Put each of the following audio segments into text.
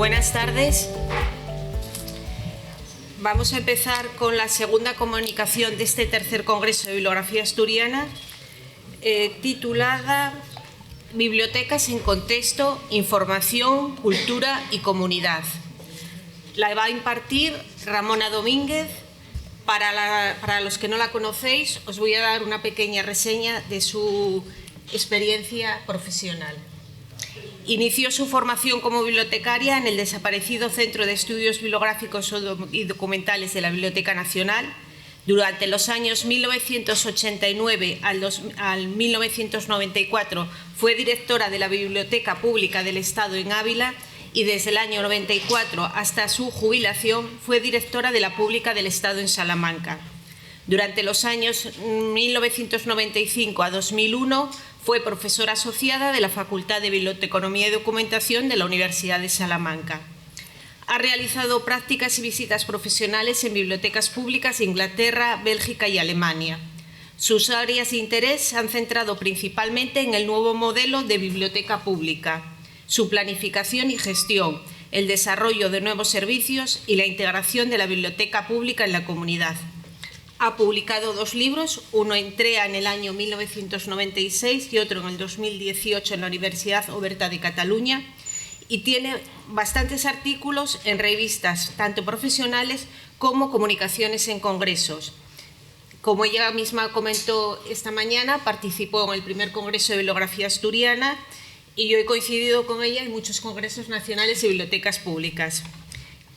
Buenas tardes. Vamos a empezar con la segunda comunicación de este tercer Congreso de Bibliografía Asturiana, titulada Bibliotecas en contexto, información, cultura y comunidad. La va a impartir Ramona Domínguez. Para los que no la conocéis, os voy a dar una pequeña reseña de su experiencia profesional. Inició su formación como bibliotecaria en el desaparecido Centro de Estudios Bibliográficos y Documentales de la Biblioteca Nacional. Durante los años 1989 al 1994 fue directora de la Biblioteca Pública del Estado en Ávila y desde el año 94 hasta su jubilación fue directora de la Pública del Estado en Salamanca. Durante los años 1995 a 2001 fue profesora asociada de la Facultad de Biblioteconomía y Documentación de la Universidad de Salamanca. Ha realizado prácticas y visitas profesionales en bibliotecas públicas de Inglaterra, Bélgica y Alemania. Sus áreas de interés se han centrado principalmente en el nuevo modelo de biblioteca pública, su planificación y gestión, el desarrollo de nuevos servicios y la integración de la biblioteca pública en la comunidad. Ha publicado 2 libros, uno en TREA en el año 1996 y otro en el 2018 en la Universidad Oberta de Cataluña, y tiene bastantes artículos en revistas, tanto profesionales como comunicaciones en congresos. Como ella misma comentó esta mañana, participó en el primer Congreso de Bibliografía Asturiana y yo he coincidido con ella en muchos congresos nacionales y bibliotecas públicas.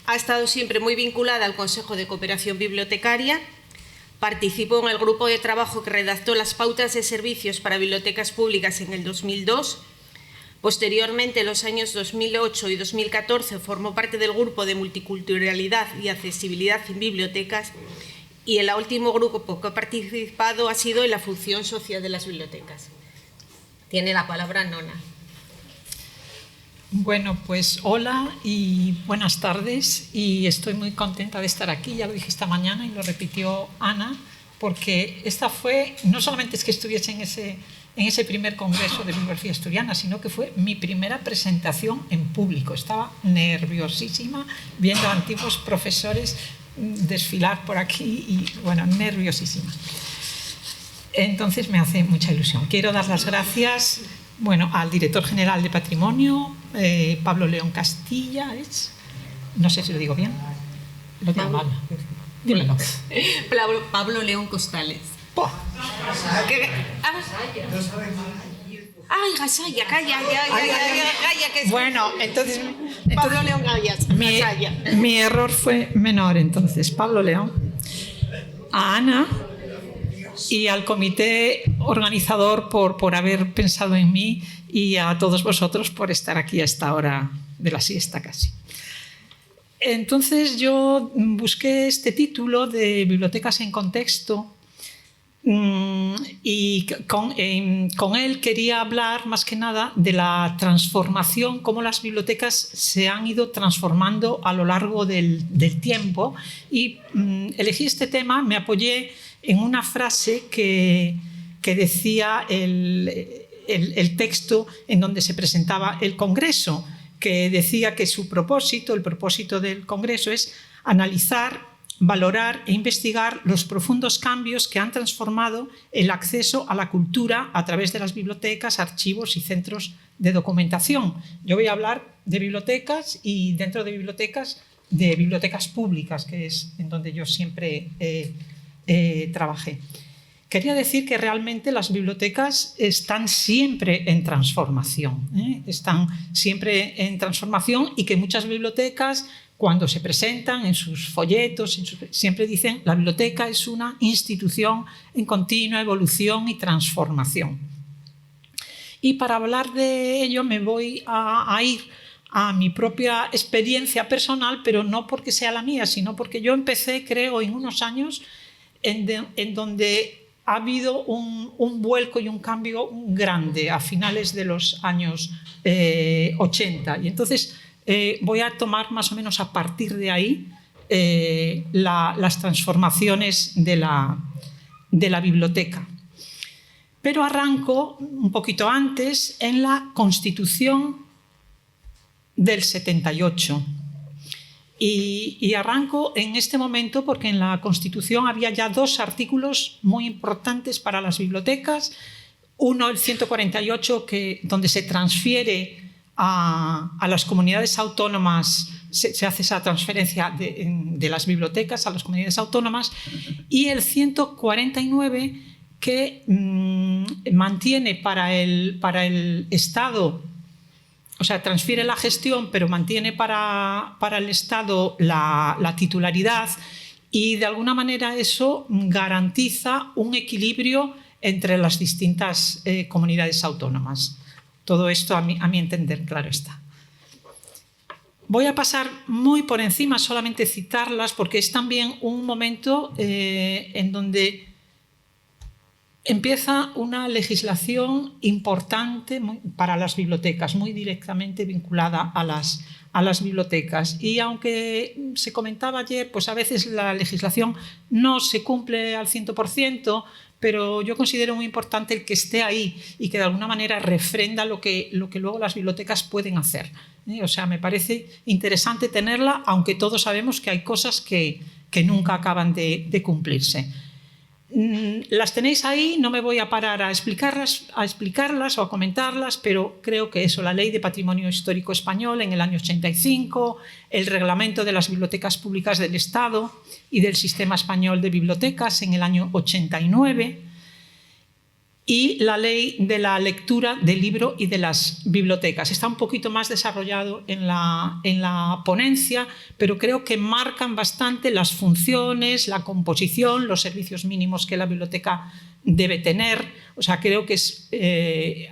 Ha estado siempre muy vinculada al Consejo de Cooperación Bibliotecaria. Participó en el grupo de trabajo que redactó las pautas de servicios para bibliotecas públicas en el 2002. Posteriormente, en los años 2008 y 2014, formó parte del grupo de multiculturalidad y accesibilidad en bibliotecas, y el último grupo que ha participado ha sido en la función social de las bibliotecas. Tiene la palabra Nona. Bueno, pues hola y buenas tardes, y estoy muy contenta de estar aquí. Ya lo dije esta mañana y lo repitió Ana, porque esta fue, no solamente es que estuviese en ese primer Congreso de Bibliografía Asturiana, sino que fue mi primera presentación en público. Estaba nerviosísima viendo a antiguos profesores desfilar por aquí y, bueno, nerviosísima. Entonces me hace mucha ilusión. Quiero dar las gracias, bueno, al director general de Patrimonio, Pablo León Castilla, no sé si lo digo bien. Lo digo mal. Dímelo. Pablo León Costales. Ay, Gasalla, calla, que es... Bueno, entonces Pablo León Gallas. Mi error fue menor, entonces. Pablo León, a Ana y al comité organizador por haber pensado en mí, y a todos vosotros por estar aquí a esta hora de la siesta casi. Entonces yo busqué este título de Bibliotecas en contexto, y con él quería hablar más que nada de la transformación, cómo las bibliotecas se han ido transformando a lo largo del tiempo, y elegí este tema, me apoyé en una frase que decía el texto en donde se presentaba el Congreso, que decía que el propósito del Congreso es analizar, valorar e investigar los profundos cambios que han transformado el acceso a la cultura a través de las bibliotecas, archivos y centros de documentación. Yo voy a hablar de bibliotecas, y dentro de bibliotecas públicas, que es en donde yo siempre trabajé. Quería decir que realmente las bibliotecas están siempre en transformación, están siempre en transformación, y que muchas bibliotecas, cuando se presentan en sus folletos, siempre dicen: la biblioteca es una institución en continua evolución y transformación. Y para hablar de ello me voy a ir a mi propia experiencia personal, pero no porque sea la mía, sino porque yo empecé, creo, en unos años en donde ha habido un vuelco y un cambio grande a finales de los años 80. Y entonces voy a tomar más o menos a partir de ahí las transformaciones de la biblioteca. Pero arranco un poquito antes, en la Constitución del 78. Y arranco en este momento porque en la Constitución había ya 2 artículos muy importantes para las bibliotecas. Uno, el 148, donde se transfiere a las comunidades autónomas, se hace esa transferencia de las bibliotecas a las comunidades autónomas, y el 149, que mantiene para el Estado, o sea, transfiere la gestión, pero mantiene para el Estado la titularidad, y de alguna manera eso garantiza un equilibrio entre las distintas comunidades autónomas. Todo esto a mi entender, claro está. Voy a pasar muy por encima, solamente citarlas, porque es también un momento en donde empieza una legislación importante para las bibliotecas, muy directamente vinculada a las bibliotecas. Y aunque se comentaba ayer, pues a veces la legislación no se cumple al 100%, pero yo considero muy importante el que esté ahí y que de alguna manera refrenda lo que luego las bibliotecas pueden hacer. O sea, me parece interesante tenerla, aunque todos sabemos que hay cosas que nunca acaban de cumplirse. Las tenéis ahí, no me voy a parar a explicarlas o a comentarlas, pero creo que eso, la Ley de Patrimonio Histórico Español en el año 85, el Reglamento de las Bibliotecas Públicas del Estado y del Sistema Español de Bibliotecas en el año 89, y la Ley de la Lectura del Libro y de las Bibliotecas. Está un poquito más desarrollado en la ponencia, pero creo que marcan bastante las funciones, la composición, los servicios mínimos que la biblioteca debe tener. O sea, creo que es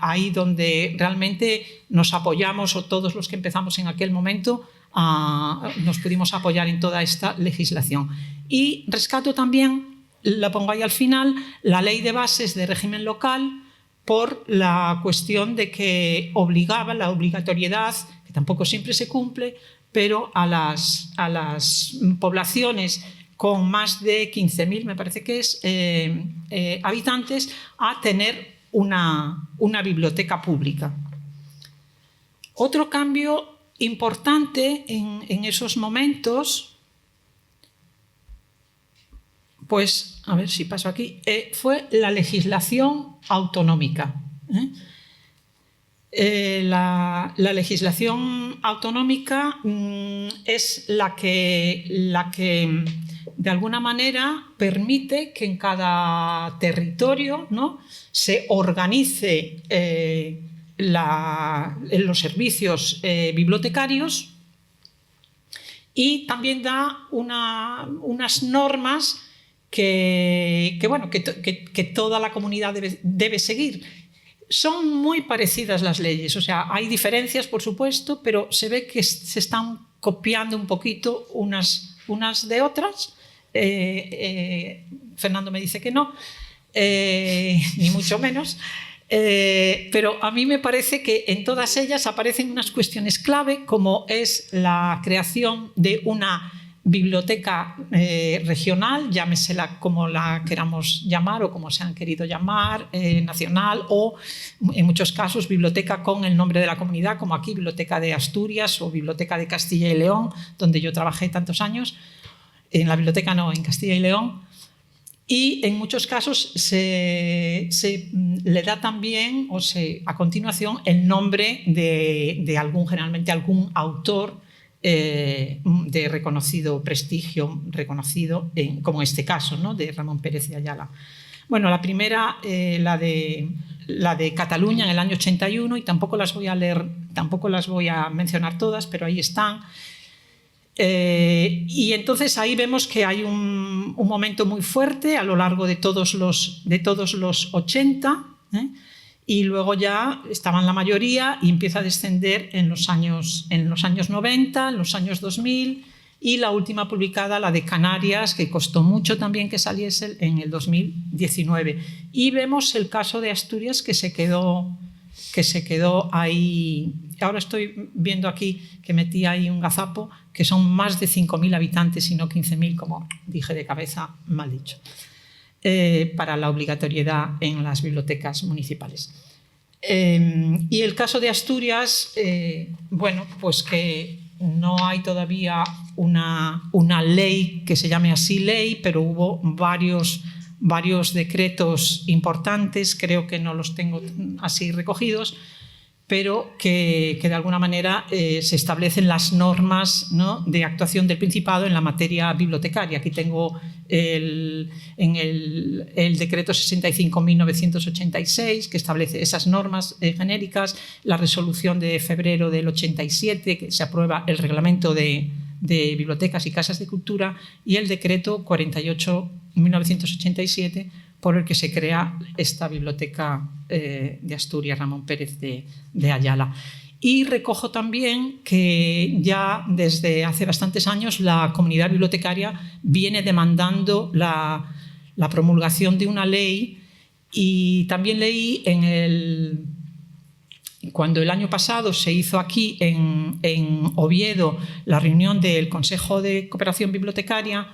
ahí donde realmente nos apoyamos, o todos los que empezamos en aquel momento nos pudimos apoyar en toda esta legislación. Y rescato también, la pongo ahí al final, la Ley de Bases de Régimen Local, por la cuestión de que obligaba, la obligatoriedad, que tampoco siempre se cumple, pero a las poblaciones con más de 15.000, me parece que es, habitantes, a tener una biblioteca pública. Otro cambio importante en esos momentos, pues, a ver si paso aquí, fue la legislación autonómica. La legislación autonómica es la que de alguna manera permite que en cada territorio, ¿no?, se organice los servicios bibliotecarios, y también da unas normas que toda la comunidad debe seguir. Son muy parecidas las leyes, o sea, hay diferencias, por supuesto, pero se ve que se están copiando un poquito unas de otras. Fernando me dice que no, ni mucho menos. Pero a mí me parece que en todas ellas aparecen unas cuestiones clave, como es la creación de una biblioteca regional, llámesela como la queramos llamar o como se han querido llamar, nacional, o en muchos casos biblioteca con el nombre de la comunidad, como aquí Biblioteca de Asturias o Biblioteca de Castilla y León, donde yo trabajé tantos años. En la biblioteca no, en Castilla y León. Y en muchos casos se le da también, a continuación, el nombre de generalmente algún autor de reconocido prestigio, como en este caso, ¿no?, de Ramón Pérez de Ayala. Bueno, la primera, la de Cataluña en el año 81, y tampoco las voy a leer, tampoco las voy a mencionar todas, pero ahí están. Y entonces ahí vemos que hay un momento muy fuerte a lo largo de todos los 80, y luego ya estaban la mayoría y empieza a descender en los años 90, en los años 2000, y la última publicada, la de Canarias, que costó mucho también que saliese, en el 2019. Y vemos el caso de Asturias, que se quedó ahí. Ahora estoy viendo aquí que metí ahí un gazapo, que son más de 5.000 habitantes y no 15.000, como dije de cabeza, mal dicho, para la obligatoriedad en las bibliotecas municipales. Y el caso de Asturias, bueno, pues que no hay todavía una ley que se llame así ley, pero hubo varios decretos importantes, creo que no los tengo así recogidos, pero que de alguna manera se establecen las normas, ¿no?, de actuación del Principado en la materia bibliotecaria. Aquí tengo el decreto 65.986, que establece esas normas genéricas, la resolución de febrero del 87, que se aprueba el reglamento de bibliotecas y casas de cultura, y el decreto 48.1987, por el que se crea esta biblioteca de Asturias, Ramón Pérez de Ayala. Y recojo también que ya desde hace bastantes años la comunidad bibliotecaria viene demandando la promulgación de una ley, y también leí cuando el año pasado se hizo aquí en Oviedo la reunión del Consejo de Cooperación Bibliotecaria,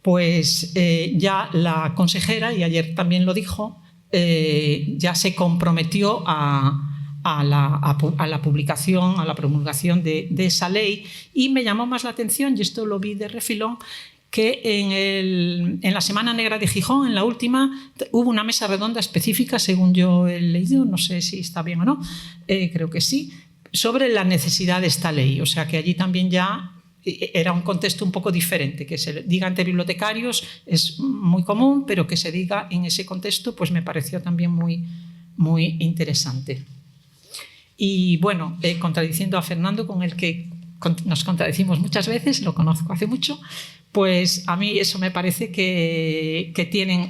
pues ya la consejera, y ayer también lo dijo, ya se comprometió a la publicación, a la promulgación de esa ley. Y me llamó más la atención, y esto lo vi de refilón, que en la Semana Negra de Gijón, en la última, hubo una mesa redonda específica, según yo he leído, no sé si está bien o no, creo que sí, sobre la necesidad de esta ley. O sea que allí también ya era un contexto un poco diferente. Que se diga ante bibliotecarios es muy común, pero que se diga en ese contexto, pues me pareció también muy, muy interesante. Y bueno, contradiciendo a Fernando, con el que nos contradecimos muchas veces, lo conozco hace mucho, pues a mí eso me parece que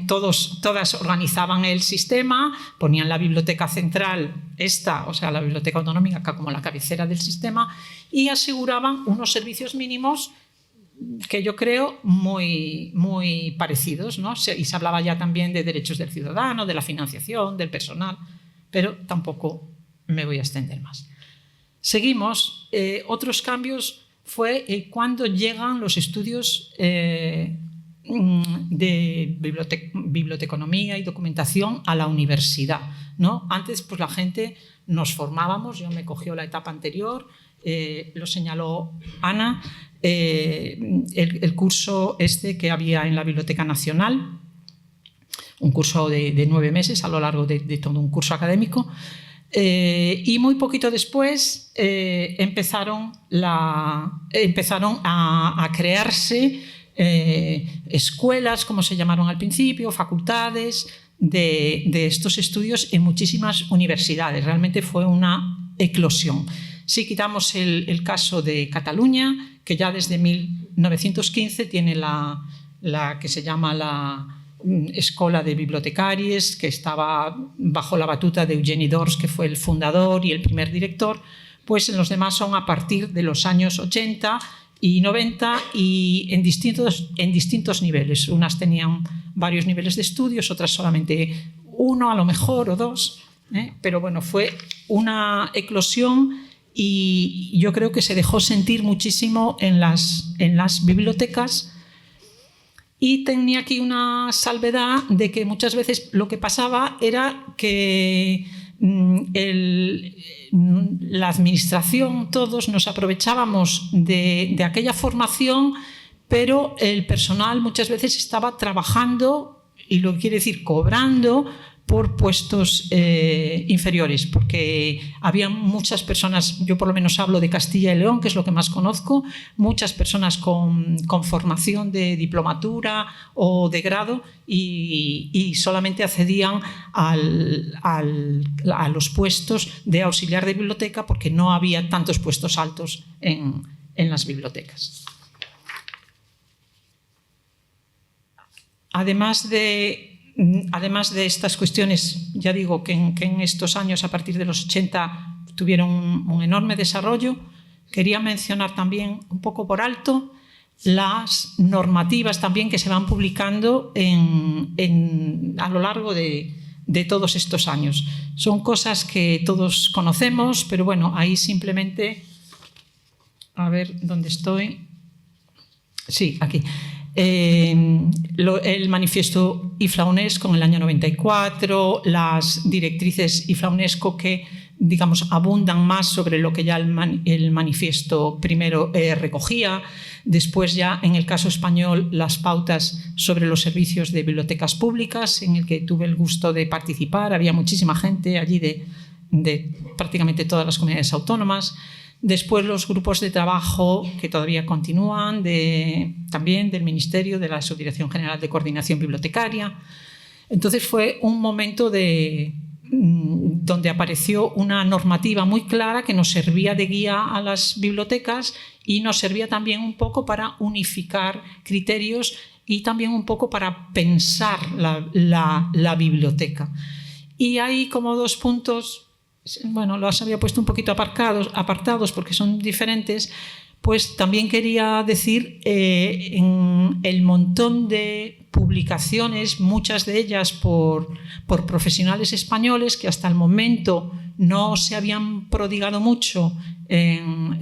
todas organizaban el sistema, ponían la biblioteca central, o sea, la biblioteca autonómica como la cabecera del sistema, y aseguraban unos servicios mínimos que yo creo muy, muy parecidos, ¿no? Y se hablaba ya también de derechos del ciudadano, de la financiación, del personal, pero tampoco me voy a extender más. Seguimos. Otros cambios fue cuando llegan los estudios de biblioteconomía y documentación a la universidad, ¿no? Antes, pues la gente nos formábamos, yo me cogió la etapa anterior, lo señaló Ana, el curso que había en la Biblioteca Nacional, un curso de 9 meses a lo largo de todo un curso académico. Y muy poquito después empezaron a crearse escuelas, como se llamaron al principio, facultades de estos estudios en muchísimas universidades. Realmente fue una eclosión. Si quitamos el caso de Cataluña, que ya desde 1915 tiene la que se llama la Escola de Bibliotecaries, que estaba bajo la batuta de Eugeni Dors, que fue el fundador y el primer director, pues en los demás son a partir de los años 80 y 90 y en distintos niveles. Unas tenían varios niveles de estudios, otras solamente uno a lo mejor o dos, pero bueno, fue una eclosión y yo creo que se dejó sentir muchísimo en las bibliotecas. Y tenía aquí una salvedad de que muchas veces lo que pasaba era que la administración, todos nos aprovechábamos de aquella formación, pero el personal muchas veces estaba trabajando, y lo que quiere decir cobrando, por puestos inferiores, porque había muchas personas, yo por lo menos hablo de Castilla y León, que es lo que más conozco, muchas personas con formación de diplomatura o de grado y solamente accedían a los puestos de auxiliar de biblioteca porque no había tantos puestos altos en las bibliotecas. Además de estas cuestiones, ya digo que en estos años, a partir de los 80, tuvieron un enorme desarrollo, quería mencionar también un poco por alto las normativas también que se van publicando a lo largo de todos estos años. Son cosas que todos conocemos, pero bueno, ahí simplemente, a ver dónde estoy. Sí, aquí. El manifiesto IFLA UNESCO en el año 94, las directrices IFLA UNESCO que, digamos, abundan más sobre lo que ya el manifiesto primero recogía. Después ya, en el caso español, las pautas sobre los servicios de bibliotecas públicas, en el que tuve el gusto de participar. Había muchísima gente allí de prácticamente todas las comunidades autónomas. Después los grupos de trabajo que todavía continúan, también del Ministerio, de la Subdirección General de Coordinación Bibliotecaria. Entonces fue un momento donde apareció una normativa muy clara que nos servía de guía a las bibliotecas y nos servía también un poco para unificar criterios y también un poco para pensar la biblioteca. Y hay como dos puntos, bueno, los había puesto un poquito apartados porque son diferentes. Pues también quería decir en el montón de publicaciones, muchas de ellas por profesionales españoles que hasta el momento no se habían prodigado mucho en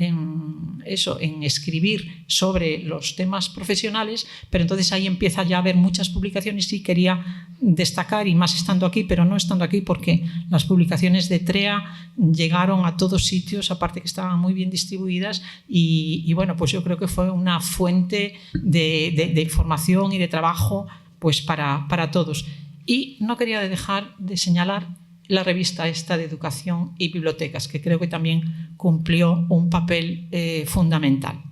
escribir sobre los temas profesionales, pero entonces ahí empieza ya a haber muchas publicaciones y quería destacar, y más estando aquí, pero no estando aquí porque las publicaciones de TREA llegaron a todos sitios, aparte que estaban muy bien distribuidas y bueno, pues yo creo que fue una fuente de información y de trabajo pues para todos. Y no quería dejar de señalar la revista esta de Educación y Bibliotecas, que creo que también cumplió un papel fundamental.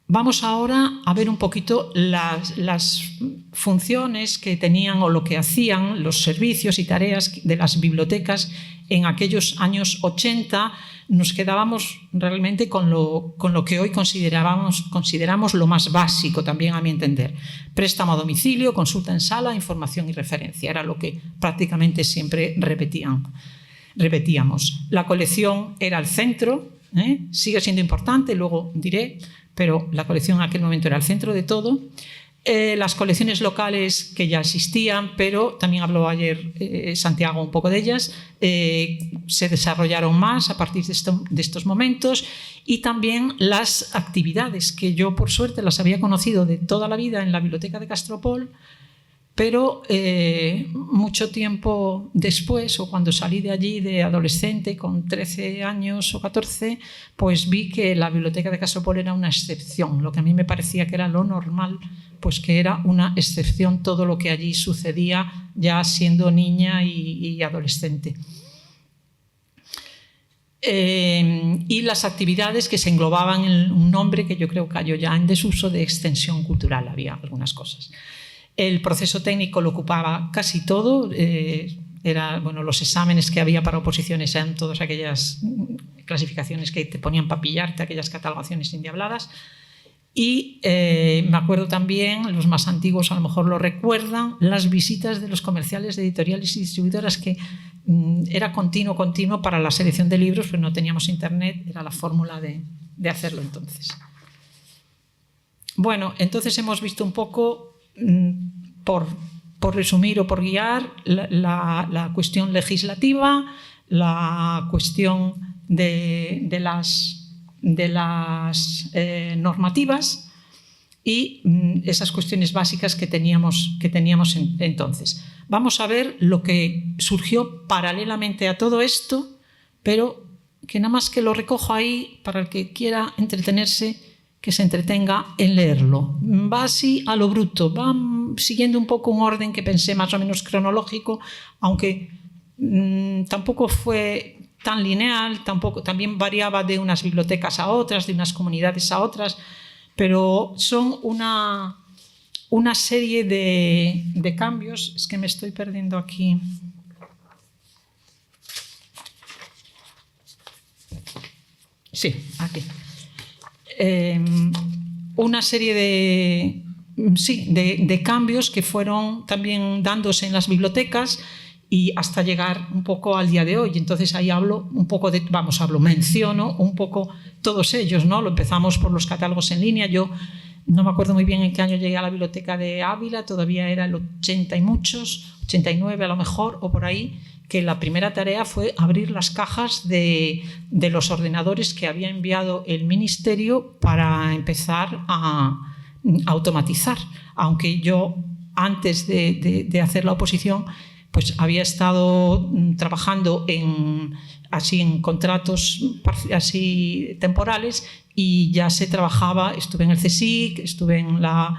Vamos ahora a ver un poquito las funciones que tenían o lo que hacían los servicios y tareas de las bibliotecas en aquellos años 80. Nos quedábamos realmente con lo que hoy consideramos lo más básico, también a mi entender. Préstamo a domicilio, consulta en sala, información y referencia. Era lo que prácticamente siempre repetíamos. La colección era el centro, sigue siendo importante, luego diré, pero la colección en aquel momento era el centro de todo. Las colecciones locales que ya existían, pero también habló ayer Santiago un poco de ellas, se desarrollaron más a partir de estos momentos, y también las actividades que yo por suerte las había conocido de toda la vida en la biblioteca de Castropol, pero mucho tiempo después, o cuando salí de allí de adolescente con 13 años o 14, pues vi que la biblioteca de Castropol era una excepción. Lo que a mí me parecía que era lo normal, pues que era una excepción todo lo que allí sucedía ya siendo niña y adolescente. Y las actividades que se englobaban en un nombre que yo creo que cayó ya en desuso, de extensión cultural. Había algunas cosas. El proceso técnico lo ocupaba casi todo. Los exámenes que había para oposiciones eran todas aquellas clasificaciones que te ponían para pillarte, aquellas catalogaciones endiabladas. Y me acuerdo también, los más antiguos a lo mejor lo recuerdan, las visitas de los comerciales, de editoriales y distribuidoras, que era continuo para la selección de libros, pero no teníamos internet, era la fórmula de hacerlo entonces. Bueno, entonces hemos visto un poco, por resumir o por guiar, la cuestión legislativa, la cuestión de las normativas y esas cuestiones básicas que teníamos entonces. Vamos a ver lo que surgió paralelamente a todo esto, pero que nada más que lo recojo ahí para el que quiera entretenerse, que se entretenga en leerlo. Va así a lo bruto, va siguiendo un poco un orden que pensé más o menos cronológico, aunque tampoco fue tan lineal, también variaba de unas bibliotecas a otras, de unas comunidades a otras, pero son una serie de cambios. Es que me estoy perdiendo aquí. Sí, aquí. Una serie de cambios que fueron también dándose en las bibliotecas y hasta llegar un poco al día de hoy. Entonces ahí menciono un poco todos ellos, ¿no? Lo empezamos por los catálogos en línea. Yo no me acuerdo muy bien en qué año llegué a la biblioteca de Ávila, todavía era el 80 y muchos, 89 a lo mejor, o por ahí, que la primera tarea fue abrir las cajas de los ordenadores que había enviado el Ministerio para empezar a automatizar, aunque yo antes de hacer la oposición pues había estado trabajando en contratos así temporales, y ya se trabajaba, estuve en el CSIC, estuve en la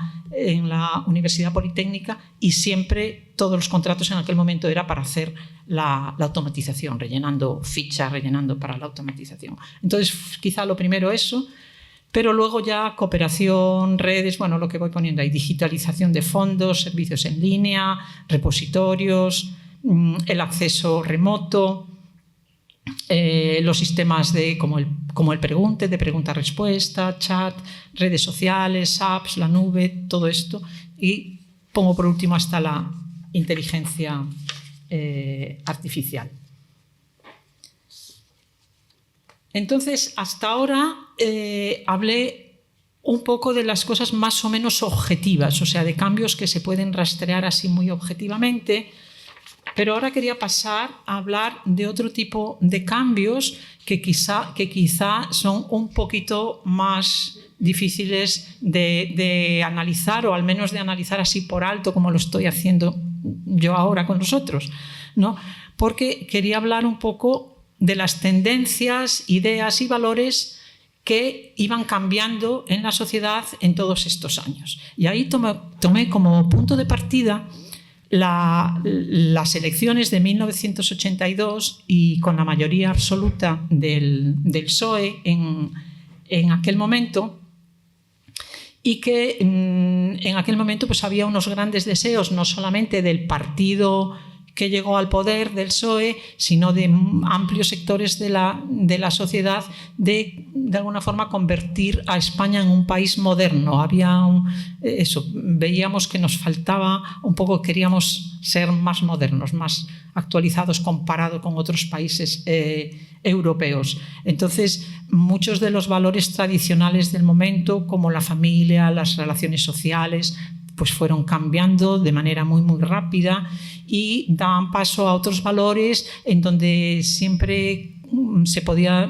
Universidad Politécnica, y siempre todos los contratos en aquel momento era para hacer la automatización, rellenando fichas, rellenando para la automatización. Entonces, quizá lo primero eso, pero luego ya cooperación, redes, bueno, lo que voy poniendo ahí, digitalización de fondos, servicios en línea, repositorios, el acceso remoto, los sistemas como el Pregunte, de pregunta-respuesta, chat, redes sociales, apps, la nube, todo esto. Y pongo por último hasta la inteligencia artificial. Entonces, hasta ahora hablé un poco de las cosas más o menos objetivas, o sea, de cambios que se pueden rastrear así muy objetivamente, pero ahora quería pasar a hablar de otro tipo de cambios que quizá son un poquito más difíciles de analizar, o al menos de analizar así por alto, como lo estoy haciendo yo ahora con vosotros, ¿no? Porque quería hablar un poco de las tendencias, ideas y valores que iban cambiando en la sociedad en todos estos años. Y ahí tomé como punto de partida las elecciones de 1982, y con la mayoría absoluta del PSOE en aquel momento, y que en aquel momento pues había unos grandes deseos, no solamente del partido que llegó al poder, del PSOE, sino de amplios sectores de la sociedad, de alguna forma convertir a España en un país moderno. Veíamos que nos faltaba un poco, queríamos ser más modernos, más actualizados comparado con otros países europeos. Entonces, muchos de los valores tradicionales del momento, como la familia, las relaciones sociales, pues fueron cambiando de manera muy, muy rápida, y daban paso a otros valores en donde siempre se podía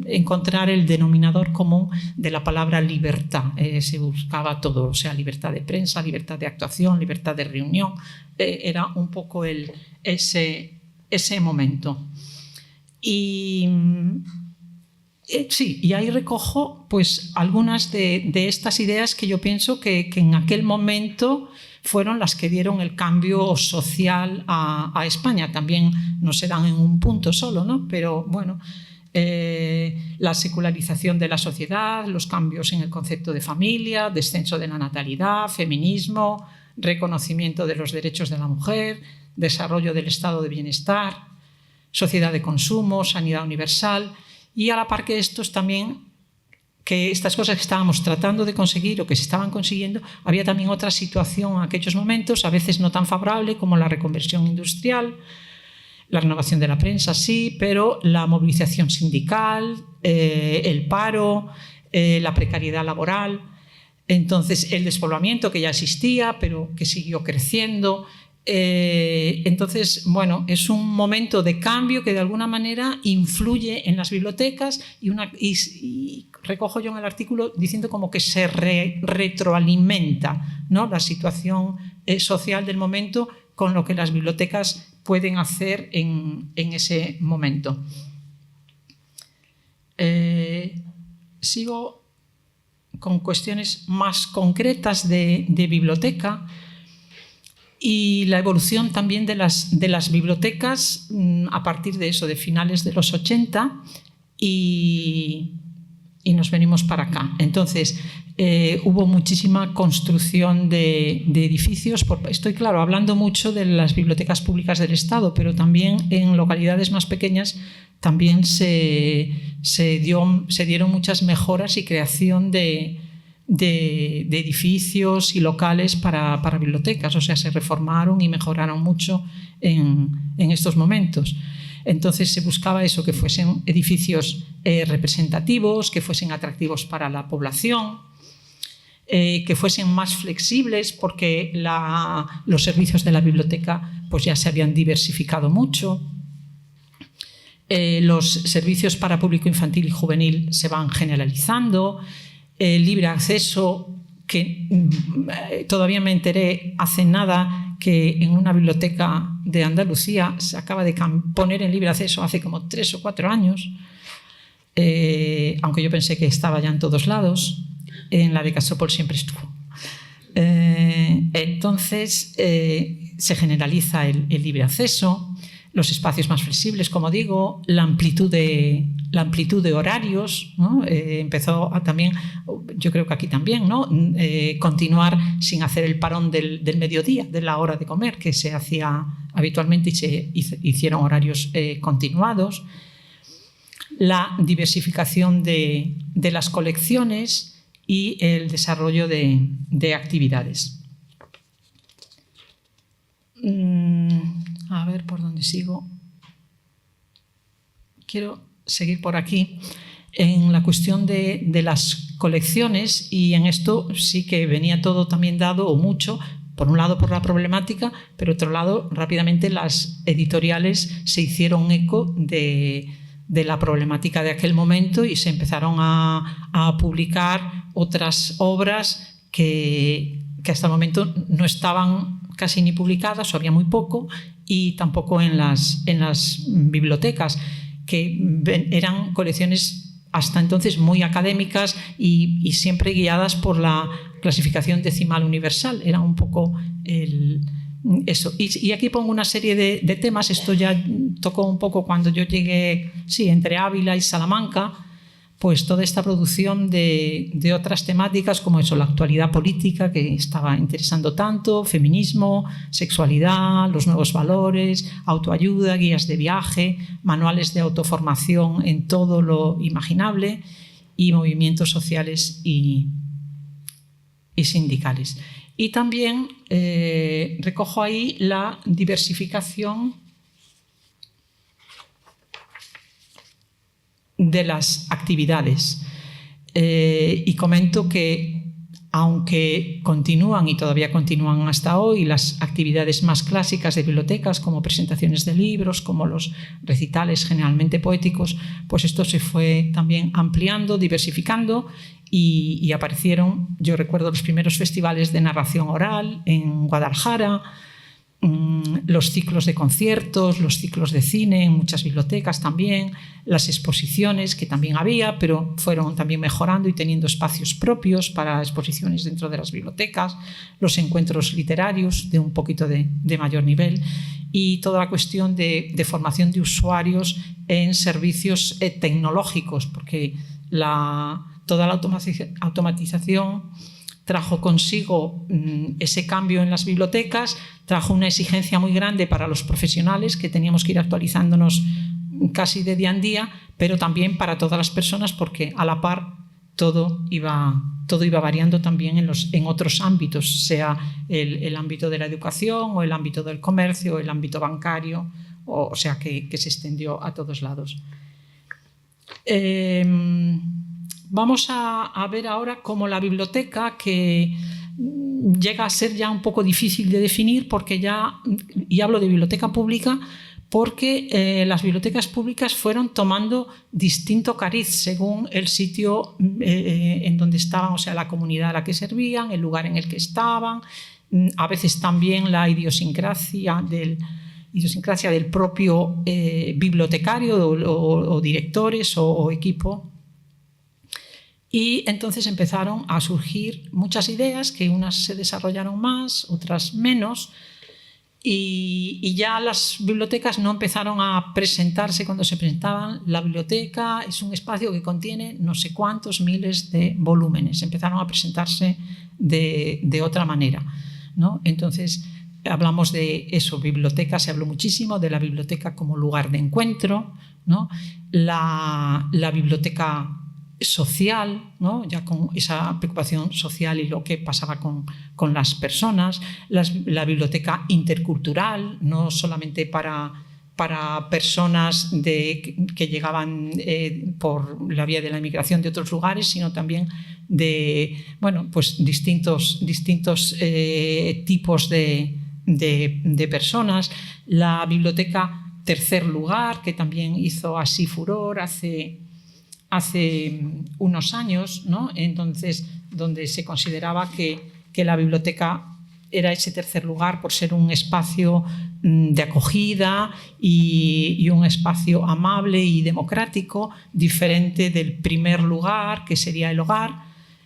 encontrar el denominador común de la palabra libertad. Se buscaba todo, o sea, libertad de prensa, libertad de actuación, libertad de reunión. Era un poco ese momento. Y sí, y ahí recojo pues algunas de estas ideas que yo pienso que en aquel momento fueron las que dieron el cambio social a España. También no se dan en un punto solo, ¿no? Pero bueno, la secularización de la sociedad, los cambios en el concepto de familia, descenso de la natalidad, feminismo, reconocimiento de los derechos de la mujer, desarrollo del estado de bienestar, sociedad de consumo, sanidad universal. Y a la par que estos también, que estas cosas que estábamos tratando de conseguir o que se estaban consiguiendo, había también otra situación en aquellos momentos, a veces no tan favorable, como la reconversión industrial, la renovación de la prensa, sí, pero la movilización sindical, el paro, la precariedad laboral. Entonces, el despoblamiento, que ya existía, pero que siguió creciendo. Entonces, bueno, es un momento de cambio que de alguna manera influye en las bibliotecas, y recojo yo en el artículo diciendo como que se retroalimenta, ¿no?, la situación social del momento con lo que las bibliotecas pueden hacer en ese momento. Sigo con cuestiones más concretas de biblioteca. Y la evolución también de las bibliotecas a partir de eso, de finales de los 80, y nos venimos para acá. Entonces, hubo muchísima construcción de edificios. Estoy, claro, hablando mucho de las bibliotecas públicas del Estado, pero también en localidades más pequeñas también se dieron muchas mejoras y creación de edificios y locales para bibliotecas, o sea, se reformaron y mejoraron mucho en estos momentos. Entonces se buscaba eso, que fuesen edificios representativos, que fuesen atractivos para la población, que fuesen más flexibles, porque los servicios de la biblioteca pues ya se habían diversificado mucho. Los servicios para público infantil y juvenil se van generalizando. El libre acceso que todavía me enteré hace nada que en una biblioteca de Andalucía se acaba de poner en libre acceso hace como 3 o 4 años, aunque yo pensé que estaba ya en todos lados. En la de Castropol siempre estuvo. Entonces se generaliza el libre acceso, los espacios más flexibles, como digo, la amplitud de horarios, ¿no? Empezó a también, yo creo que aquí también, ¿no? Continuar sin hacer el parón del mediodía, de la hora de comer, que se hacía habitualmente y se hicieron horarios continuados. La diversificación de las colecciones y el desarrollo de actividades. A ver por dónde sigo. Quiero seguir por aquí en la cuestión de las colecciones, y en esto sí que venía todo también dado, o mucho, por un lado por la problemática, pero por otro lado rápidamente las editoriales se hicieron eco de la problemática de aquel momento y se empezaron a publicar otras obras que hasta el momento no estaban casi ni publicadas, o había muy poco, y tampoco en las bibliotecas, que eran colecciones hasta entonces muy académicas y siempre guiadas por la clasificación decimal universal. Era un poco eso. Y aquí pongo una serie de temas. Esto ya tocó un poco cuando yo llegué, sí, entre Ávila y Salamanca, pues toda esta producción de otras temáticas como eso, la actualidad política que estaba interesando tanto, feminismo, sexualidad, los nuevos valores, autoayuda, guías de viaje, manuales de autoformación en todo lo imaginable y movimientos sociales y sindicales. Y también recojo ahí la diversificación de las actividades, y comento que aunque continúan y todavía continúan hasta hoy las actividades más clásicas de bibliotecas, como presentaciones de libros, como los recitales generalmente poéticos, pues esto se fue también ampliando, diversificando, y aparecieron, yo recuerdo los primeros festivales de narración oral en Guadalajara, los ciclos de conciertos, los ciclos de cine en muchas bibliotecas también, las exposiciones que también había, pero fueron también mejorando y teniendo espacios propios para exposiciones dentro de las bibliotecas, los encuentros literarios de un poquito de mayor nivel, y toda la cuestión de formación de usuarios en servicios tecnológicos, porque toda la automatización trajo consigo ese cambio en las bibliotecas, trajo una exigencia muy grande para los profesionales, que teníamos que ir actualizándonos casi de día en día, pero también para todas las personas, porque a la par todo iba variando también en otros ámbitos, sea el ámbito de la educación o el ámbito del comercio o el ámbito bancario, o sea que se extendió a todos lados. Vamos a ver ahora cómo la biblioteca, que llega a ser ya un poco difícil de definir, porque y hablo de biblioteca pública, porque las bibliotecas públicas fueron tomando distinto cariz según el sitio en donde estaban, o sea, la comunidad a la que servían, el lugar en el que estaban, a veces también la idiosincrasia del propio bibliotecario o directores o equipo. Y entonces empezaron a surgir muchas ideas, que unas se desarrollaron más, otras menos, y ya las bibliotecas no empezaron a presentarse cuando se presentaban. La biblioteca es un espacio que contiene no sé cuántos miles de volúmenes. Empezaron a presentarse de otra manera, ¿no? Entonces hablamos de eso, biblioteca, se habló muchísimo de la biblioteca como lugar de encuentro, ¿no? La biblioteca social, ¿no? Ya con esa preocupación social y lo que pasaba con las personas, la biblioteca intercultural, no solamente para personas que llegaban por la vía de la inmigración de otros lugares, sino también de pues distintos tipos de personas. La biblioteca Tercer Lugar, que también hizo así furor hace unos años, ¿no? Entonces, donde se consideraba que la biblioteca era ese tercer lugar por ser un espacio de acogida y un espacio amable y democrático, diferente del primer lugar, que sería el hogar,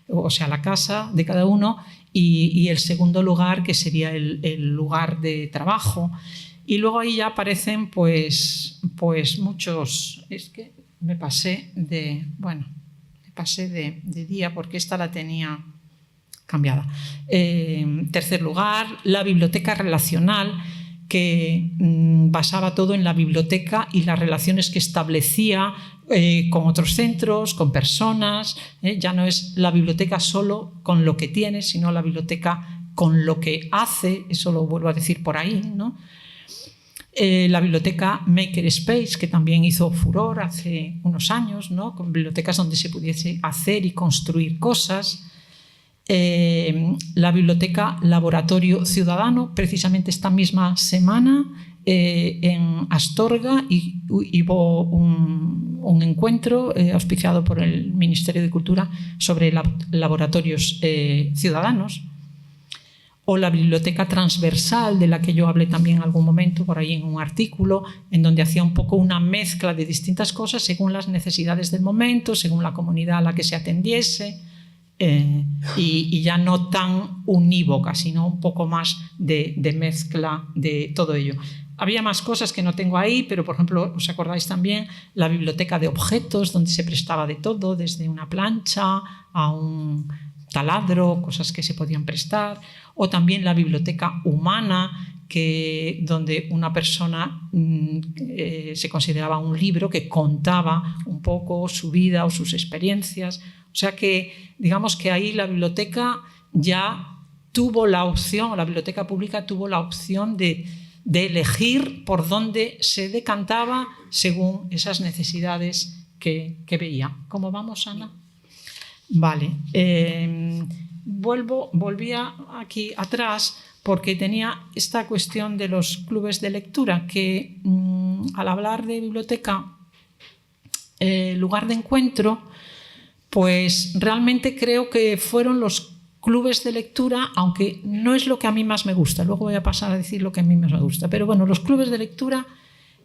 o sea, la casa de cada uno, y el segundo lugar, que sería el lugar de trabajo. Y luego ahí ya aparecen pues muchos... Es que me pasé de día porque esta la tenía cambiada. Tercer lugar, la biblioteca relacional, que basaba todo en la biblioteca y las relaciones que establecía con otros centros, con personas. Ya no es la biblioteca solo con lo que tiene, sino la biblioteca con lo que hace, eso lo vuelvo a decir por ahí, ¿no? La biblioteca Makerspace, que también hizo furor hace unos años, ¿no? Con bibliotecas donde se pudiese hacer y construir cosas. La biblioteca Laboratorio Ciudadano, precisamente esta misma semana en Astorga hubo un encuentro auspiciado por el Ministerio de Cultura sobre laboratorios ciudadanos. O la biblioteca transversal, de la que yo hablé también en algún momento por ahí en un artículo, en donde hacía un poco una mezcla de distintas cosas según las necesidades del momento, según la comunidad a la que se atendiese, y ya no tan unívoca, sino un poco más de mezcla de todo ello. Había más cosas que no tengo ahí, pero por ejemplo, ¿os acordáis también? La biblioteca de objetos, donde se prestaba de todo, desde una plancha a un taladro, cosas que se podían prestar, o también la biblioteca humana, donde una persona se consideraba un libro que contaba un poco su vida o sus experiencias. O sea que, digamos que ahí la biblioteca ya tuvo la opción, la biblioteca pública tuvo la opción de elegir por dónde se decantaba según esas necesidades que veía. ¿Cómo vamos, Ana? Vale. Volvía aquí atrás porque tenía esta cuestión de los clubes de lectura, que al hablar de biblioteca, lugar de encuentro, pues realmente creo que fueron los clubes de lectura, aunque no es lo que a mí más me gusta, luego voy a pasar a decir lo que a mí más me gusta, pero bueno, los clubes de lectura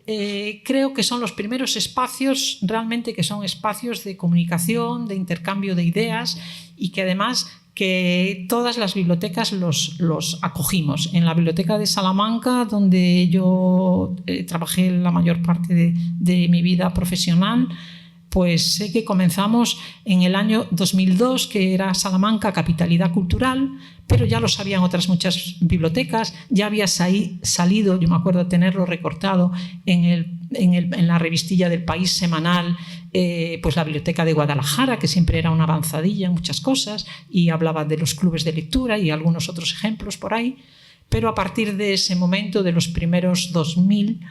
creo que son los primeros espacios realmente que son espacios de comunicación, de intercambio de ideas, y que además que todas las bibliotecas los acogimos. En la biblioteca de Salamanca, donde yo trabajé la mayor parte de mi vida profesional, pues sé que comenzamos en el año 2002, que era Salamanca capitalidad cultural, pero ya lo sabían otras muchas bibliotecas, ya había salido, yo me acuerdo de tenerlo recortado en la revistilla del País semanal, pues la biblioteca de Guadalajara, que siempre era una avanzadilla en muchas cosas, y hablaba de los clubes de lectura y algunos otros ejemplos por ahí, pero a partir de ese momento, de los primeros 2000,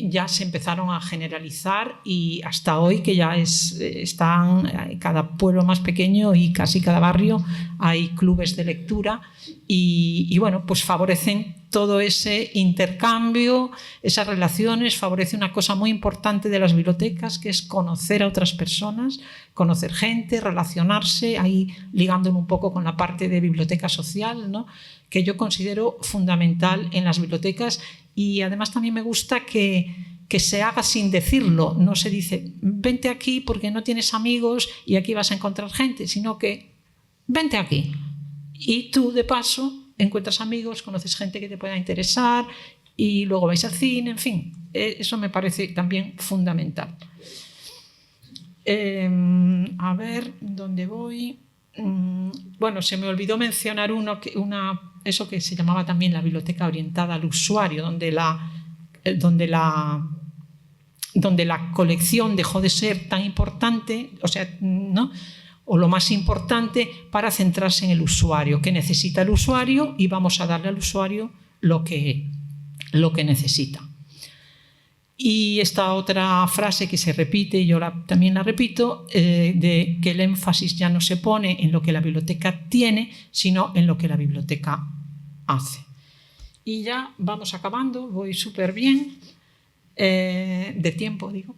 ya se empezaron a generalizar, y hasta hoy que ya están cada pueblo más pequeño y casi cada barrio hay clubes de lectura, y bueno, pues favorecen todo ese intercambio, esas relaciones, favorece una cosa muy importante de las bibliotecas, que es conocer a otras personas, conocer gente, relacionarse, ahí ligándolo un poco con la parte de biblioteca social, ¿no?, que yo considero fundamental en las bibliotecas. Y además también me gusta que se haga sin decirlo. No se dice, vente aquí porque no tienes amigos y aquí vas a encontrar gente, sino que vente aquí. Y tú, de paso, encuentras amigos, conoces gente que te pueda interesar y luego vais al cine, en fin. Eso me parece también fundamental. A ver, ¿dónde voy? Bueno, se me olvidó mencionar eso que se llamaba también la biblioteca orientada al usuario, donde la colección dejó de ser tan importante, o sea, ¿no?, o lo más importante, para centrarse en el usuario. ¿Qué necesita el usuario? Y vamos a darle al usuario lo que necesita. Y esta otra frase que se repite, y yo también la repito, de que el énfasis ya no se pone en lo que la biblioteca tiene, sino en lo que la biblioteca hace. Y ya vamos acabando, voy súper bien, de tiempo, digo.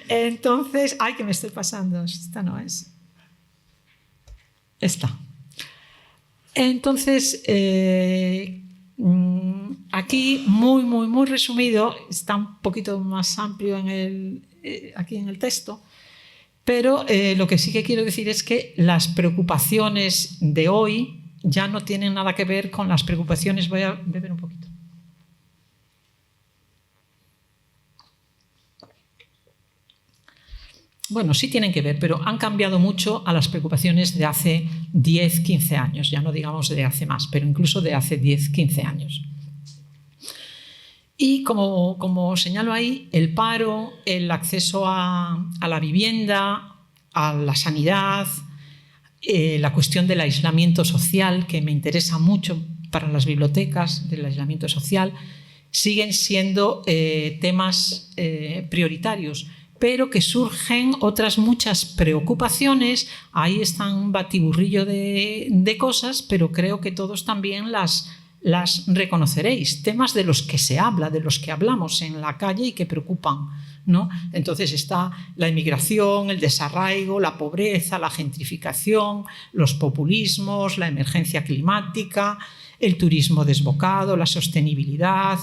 Entonces, ay, que me estoy pasando, esta no es. Está. Entonces, aquí, muy resumido, está un poquito más amplio aquí en el texto, pero lo que sí que quiero decir es que las preocupaciones de hoy ya no tienen nada que ver con las preocupaciones. Voy a beber un poquito. Bueno, sí tienen que ver, pero han cambiado mucho a las preocupaciones de hace 10, 15 años, ya no digamos de hace más, pero incluso de hace 10, 15 años. Y como señalo ahí, el paro, el acceso a la vivienda, a la sanidad, la cuestión del aislamiento social, que me interesa mucho para las bibliotecas, del aislamiento social, siguen siendo temas prioritarios, pero que surgen otras muchas preocupaciones. Ahí está un batiburrillo de cosas, pero creo que todos también las reconoceréis, temas de los que se habla, de los que hablamos en la calle y que preocupan, ¿no? Entonces está la inmigración, el desarraigo, la pobreza, la gentrificación, los populismos, la emergencia climática, el turismo desbocado, la sostenibilidad,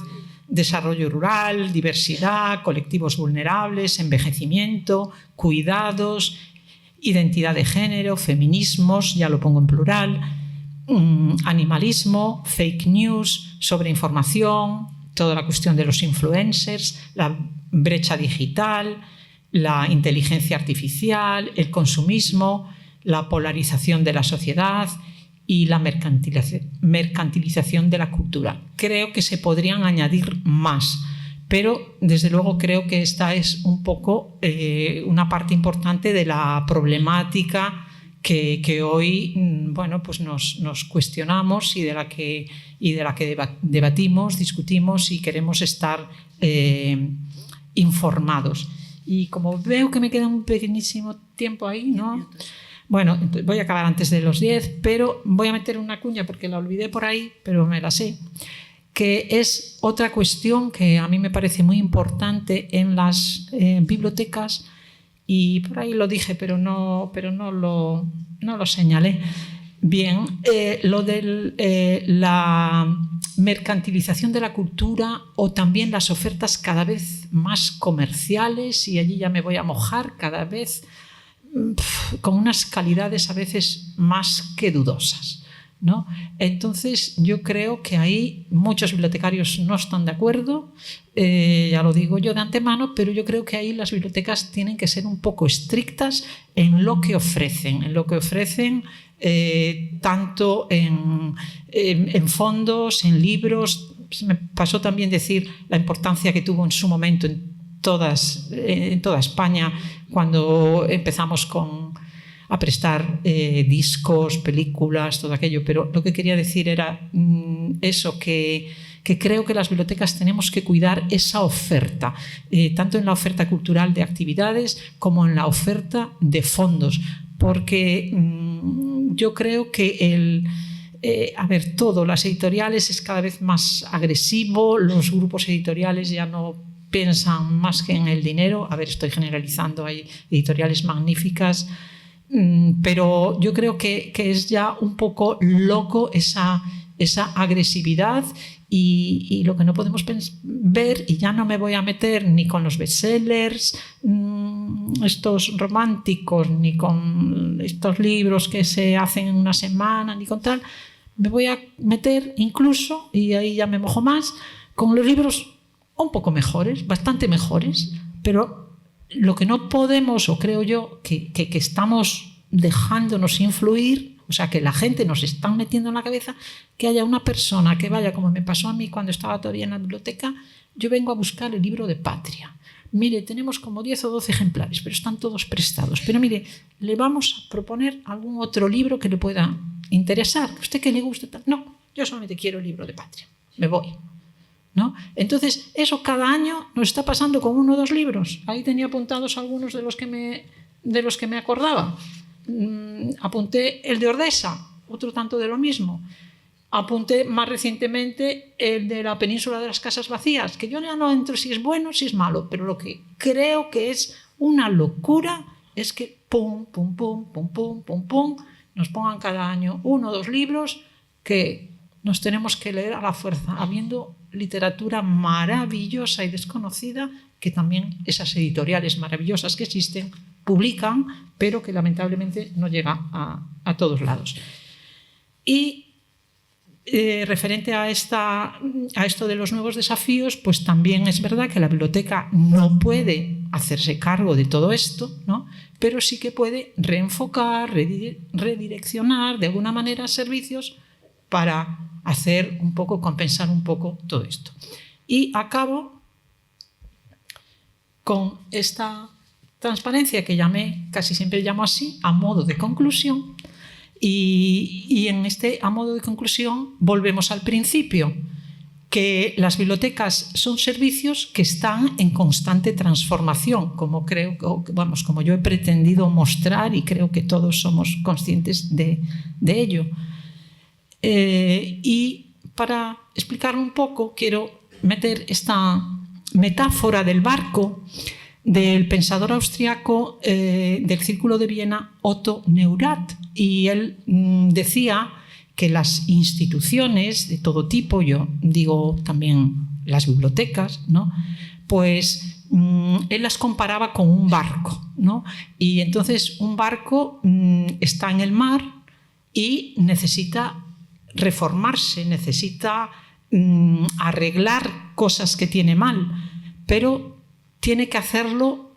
desarrollo rural, diversidad, colectivos vulnerables, envejecimiento, cuidados, identidad de género, feminismos, ya lo pongo en plural, animalismo, fake news, sobreinformación, toda la cuestión de los influencers, la brecha digital, la inteligencia artificial, el consumismo, la polarización de la sociedad y la mercantilización de la cultura. Creo que se podrían añadir más, pero desde luego creo que esta es un poco una parte importante de la problemática que hoy, bueno, pues nos cuestionamos y de la que debatimos, discutimos y queremos estar informados. Y como veo que me queda un pequeñísimo tiempo ahí, ¿no? Bueno, voy a acabar antes de los 10, pero voy a meter una cuña porque la olvidé por ahí, pero me la sé, que es otra cuestión que a mí me parece muy importante en las bibliotecas, y por ahí lo dije, pero no lo señalé bien, lo de la mercantilización de la cultura, o también las ofertas cada vez más comerciales, y allí ya me voy a mojar, cada vez con unas calidades a veces más que dudosas, ¿no? Entonces yo creo que ahí muchos bibliotecarios no están de acuerdo, ya lo digo yo de antemano, pero yo creo que ahí las bibliotecas tienen que ser un poco estrictas en lo que ofrecen, tanto en fondos, en libros. Me pasó también decir la importancia que tuvo en su momento en toda España cuando empezamos a prestar discos, películas, todo aquello, pero lo que quería decir era eso, que creo que las bibliotecas tenemos que cuidar esa oferta, tanto en la oferta cultural de actividades como en la oferta de fondos, porque yo creo que las editoriales es cada vez más agresivo, los grupos editoriales ya no piensan más que en el dinero. A ver, estoy generalizando, hay editoriales magníficas, pero yo creo que es ya un poco loco esa agresividad, y lo que no podemos ver, y ya no me voy a meter ni con los bestsellers estos románticos, ni con estos libros que se hacen en una semana, ni con tal, me voy a meter incluso, y ahí ya me mojo más, con los libros un poco mejores, bastante mejores, pero lo que no podemos, o creo yo, que estamos dejándonos influir, o sea, que la gente nos está metiendo en la cabeza, que haya una persona que vaya, como me pasó a mí cuando estaba todavía en la biblioteca, yo vengo a buscar el libro de Patria. Mire, tenemos como 10 o 12 ejemplares, pero están todos prestados. Pero mire, le vamos a proponer algún otro libro que le pueda interesar. ¿Usted qué le gusta? No, yo solamente quiero el libro de Patria. Me voy, ¿no? Entonces, eso cada año nos está pasando con 1 o 2 libros. Ahí tenía apuntados algunos de los que me acordaba. Apunté el de Ordesa, otro tanto de lo mismo. Apunté más recientemente el de la Península de las Casas Vacías, que yo ya no entro si es bueno o si es malo, pero lo que creo que es una locura es que pum, pum, pum, pum, pum, pum, pum, nos pongan cada año 1 o 2 libros que nos tenemos que leer a la fuerza, habiendo literatura maravillosa y desconocida que también esas editoriales maravillosas que existen publican, pero que lamentablemente no llega a todos lados. Y referente a esto de los nuevos desafíos, pues también es verdad que la biblioteca no puede hacerse cargo de todo esto, ¿no? Pero sí que puede reenfocar, redireccionar de alguna manera servicios para hacer un poco, compensar un poco todo esto. Y acabo con esta transparencia que casi siempre llamo así, a modo de conclusión. Y en este a modo de conclusión volvemos al principio, que las bibliotecas son servicios que están en constante transformación, como yo he pretendido mostrar y creo que todos somos conscientes de ello. Y para explicarlo un poco quiero meter esta metáfora del barco del pensador austriaco del Círculo de Viena, Otto Neurath. Y él decía que las instituciones de todo tipo, yo digo también las bibliotecas, ¿no? Pues él las comparaba con un barco, ¿no? Y entonces un barco está en el mar y necesita reformarse, necesita arreglar cosas que tiene mal, pero tiene que hacerlo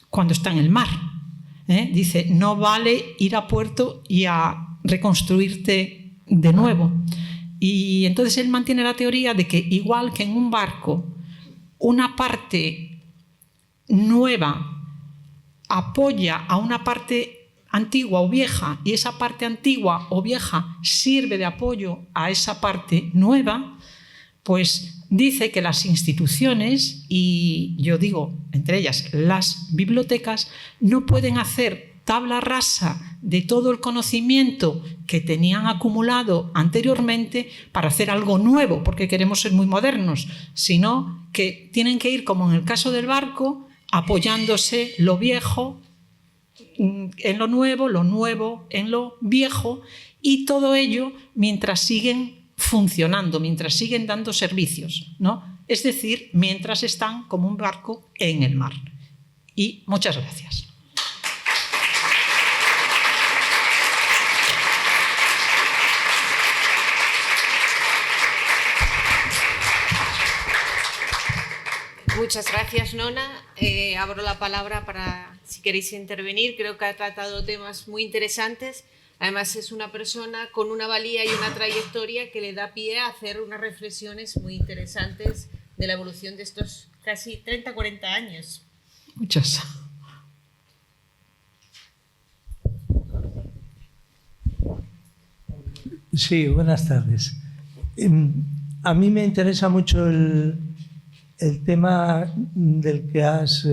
cuando está en el mar. Dice, no vale ir a puerto y a reconstruirte de nuevo. Y entonces él mantiene la teoría de que igual que en un barco, una parte nueva apoya a una parte antigua o vieja y esa parte antigua o vieja sirve de apoyo a esa parte nueva, pues dice que las instituciones, y yo digo entre ellas las bibliotecas, no pueden hacer tabla rasa de todo el conocimiento que tenían acumulado anteriormente para hacer algo nuevo, porque queremos ser muy modernos, sino que tienen que ir, como en el caso del barco, apoyándose lo viejo en lo nuevo en lo viejo, y todo ello mientras siguen funcionando, mientras siguen dando servicios, ¿no? Es decir, mientras están como un barco en el mar. Y muchas gracias. Muchas gracias, Nona. Abro la palabra para si queréis intervenir. Creo que ha tratado temas muy interesantes. Además, es una persona con una valía y una trayectoria que le da pie a hacer unas reflexiones muy interesantes de la evolución de estos casi 30-40 años. Muchas. Sí, buenas tardes. A mí me interesa mucho el tema del que has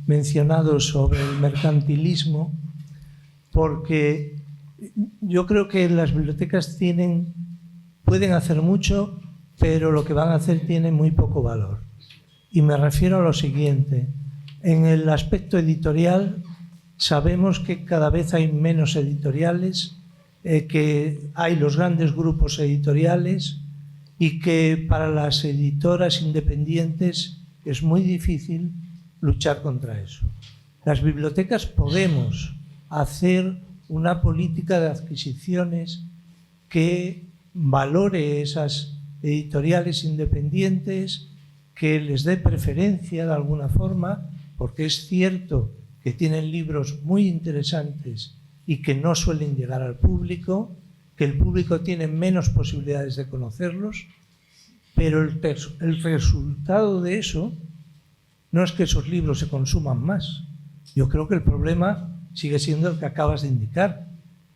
mencionado sobre el mercantilismo, porque yo creo que las bibliotecas pueden hacer mucho, pero lo que van a hacer tiene muy poco valor. Y me refiero a lo siguiente. En el aspecto editorial, sabemos que cada vez hay menos editoriales, que hay los grandes grupos editoriales y que para las editoras independientes es muy difícil luchar contra eso. Las bibliotecas podemos hacer una política de adquisiciones que valore esas editoriales independientes, que les dé preferencia de alguna forma, porque es cierto que tienen libros muy interesantes y que no suelen llegar al público, que el público tiene menos posibilidades de conocerlos, pero el resultado de eso no es que esos libros se consuman más. Yo creo que el problema sigue siendo el que acabas de indicar,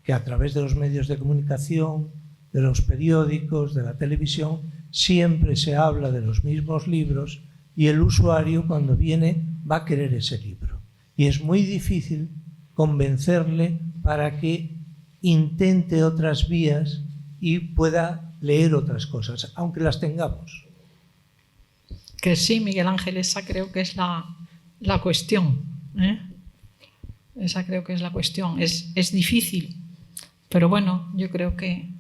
que a través de los medios de comunicación, de los periódicos, de la televisión, siempre se habla de los mismos libros y el usuario cuando viene va a querer ese libro. Y es muy difícil convencerle para que intente otras vías y pueda leer otras cosas, aunque las tengamos. Que sí, Miguel Ángel, esa creo que es la cuestión, ¿eh? Esa creo que es la cuestión. Es difícil Pero bueno, yo creo que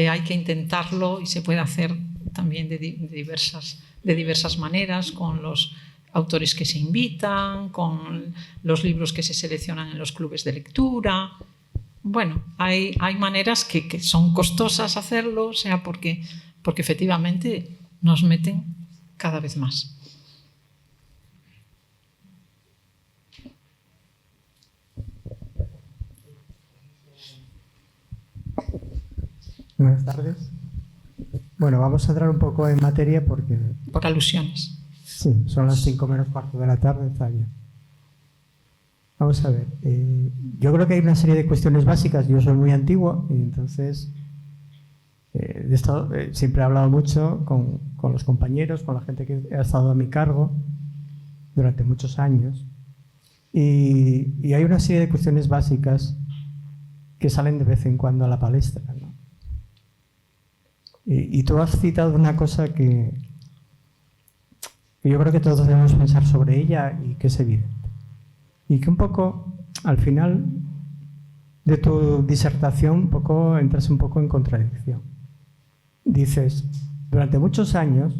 hay que intentarlo y se puede hacer también de diversas maneras, con los autores que se invitan, con los libros que se seleccionan en los clubes de lectura. Bueno, hay maneras que son costosas hacerlo, o sea, porque efectivamente nos meten cada vez más. Buenas tardes. Bueno, vamos a entrar un poco en materia porque... Por alusiones. Sí, son las 5:45 de la tarde, está bien. Vamos a ver. Yo creo que hay una serie de cuestiones básicas. Yo soy muy antiguo y entonces de esto siempre he hablado mucho con los compañeros, con la gente que ha estado a mi cargo durante muchos años. Y hay una serie de cuestiones básicas que salen de vez en cuando a la palestra, ¿no? Y tú has citado una cosa que yo creo que todos debemos pensar sobre ella y que es evidente. Y que un poco, al final de tu disertación, entras un poco en contradicción. Dices, durante muchos años,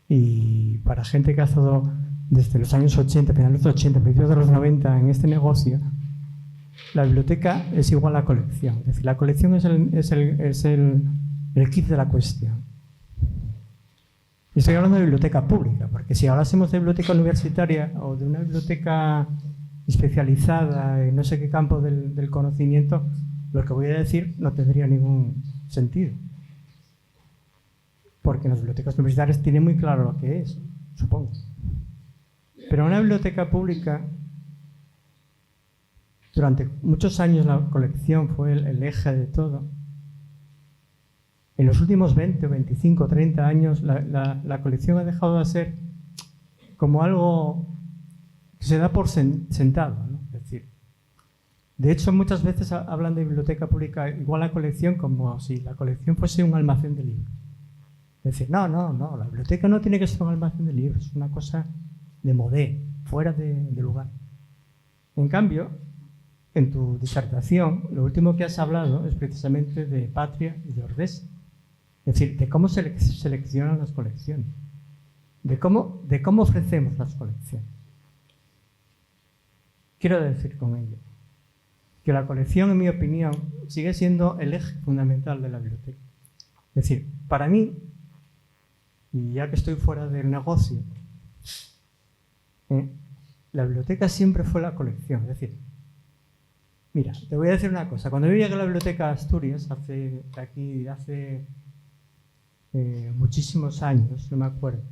y para gente que ha estado desde los años 80, finales de los 80, principios de los 90 en este negocio, la biblioteca es igual a la colección. Es decir, la colección es el kit de la cuestión. Y estoy hablando de biblioteca pública, porque si hablásemos de biblioteca universitaria o de una biblioteca especializada en no sé qué campo del conocimiento, lo que voy a decir no tendría ningún sentido. Porque las bibliotecas universitarias tienen muy claro lo que es, supongo. Pero una biblioteca pública, durante muchos años la colección fue el eje de todo. En los últimos 20, 25, 30 años la colección ha dejado de ser como algo que se da por sentado, ¿no? Es decir, de hecho muchas veces hablan de biblioteca pública igual a colección como si la colección fuese un almacén de libros. Es decir, no, la biblioteca no tiene que ser un almacén de libros, es una cosa de modé, fuera de lugar. En cambio, en tu disertación, lo último que has hablado es precisamente de Patria y de Ordesa. Es decir, de cómo se seleccionan las colecciones, de cómo ofrecemos las colecciones. Quiero decir con ello que la colección, en mi opinión, sigue siendo el eje fundamental de la biblioteca. Es decir, para mí, y ya que estoy fuera del negocio, la biblioteca siempre fue la colección. Es decir, mira, te voy a decir una cosa. Cuando yo llegué a la biblioteca de Asturias, hace muchísimos años, no me acuerdo.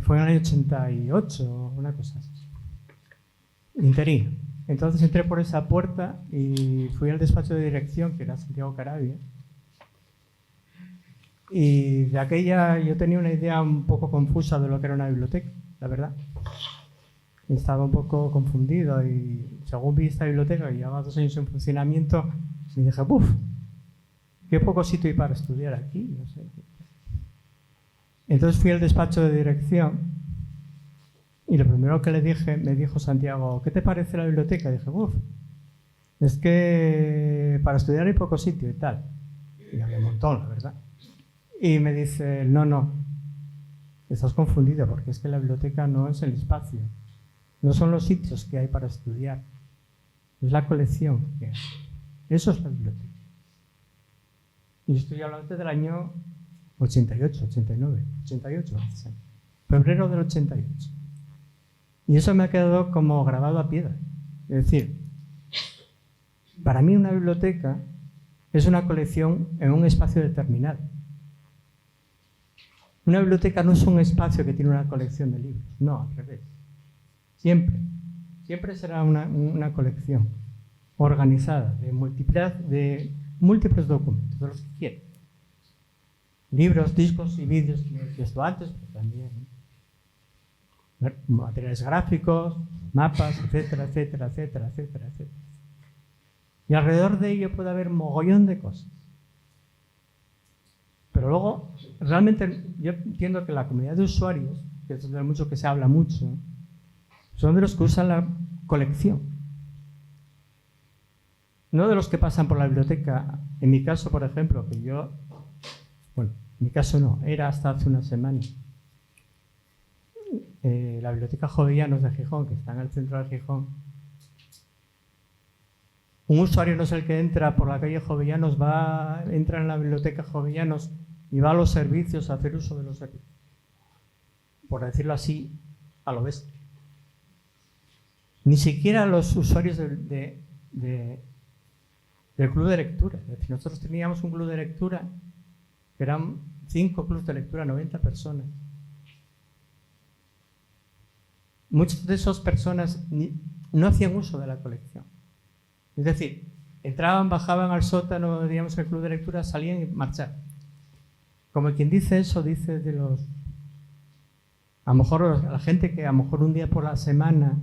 Fue en el año 88, una cosa así. Interino. Entonces entré por esa puerta y fui al despacho de dirección, que era Santiago Caravia. Y de aquella yo tenía una idea un poco confusa de lo que era una biblioteca, la verdad. Estaba un poco confundido y según vi esta biblioteca, que llevaba 2 años en funcionamiento, me dije, ¡buf! Qué poco sitio hay para estudiar aquí, no sé. Entonces fui al despacho de dirección y lo primero que le dije, me dijo Santiago, ¿qué te parece la biblioteca? Y dije, uff, es que para estudiar hay poco sitio y tal. Y había un montón, la verdad. Y me dice, no, estás confundido porque es que la biblioteca no es el espacio, no son los sitios que hay para estudiar, es la colección que hay. Eso es la biblioteca. Y estoy hablando del año 88, 89, 88, febrero del 88. Y eso me ha quedado como grabado a piedra. Es decir, para mí una biblioteca es una colección en un espacio determinado. Una biblioteca no es un espacio que tiene una colección de libros, no, al revés. Siempre será una colección organizada de múltiples documentos, de los que quieran. Libros, discos y vídeos, como decía esto antes, pero también materiales gráficos, mapas, etcétera, etcétera, etcétera, etcétera, etcétera. Y alrededor de ello puede haber mogollón de cosas. Pero luego, realmente yo entiendo que la comunidad de usuarios, que es de mucho que se habla mucho, son de los que usan la colección. no de los que pasan por la biblioteca. En mi caso, por ejemplo, que yo, bueno, en mi caso no, era hasta hace una semana. La biblioteca Jovellanos de Gijón, que está en el centro de Gijón, un usuario no es el que entra por la calle Jovellanos, entra en la biblioteca Jovellanos y va a los servicios a hacer uso de los servicios. Por decirlo así, a lo bestia. Ni siquiera los usuarios del club de lectura. Es decir, nosotros teníamos un club de lectura que eran 5 clubes de lectura, 90 personas. Muchas de esas personas no hacían uso de la colección. Es decir, entraban, bajaban al sótano, digamos, el club de lectura, salían y marchaban. Como quien dice eso, dice de los... A lo mejor la gente que a lo mejor un día por la semana,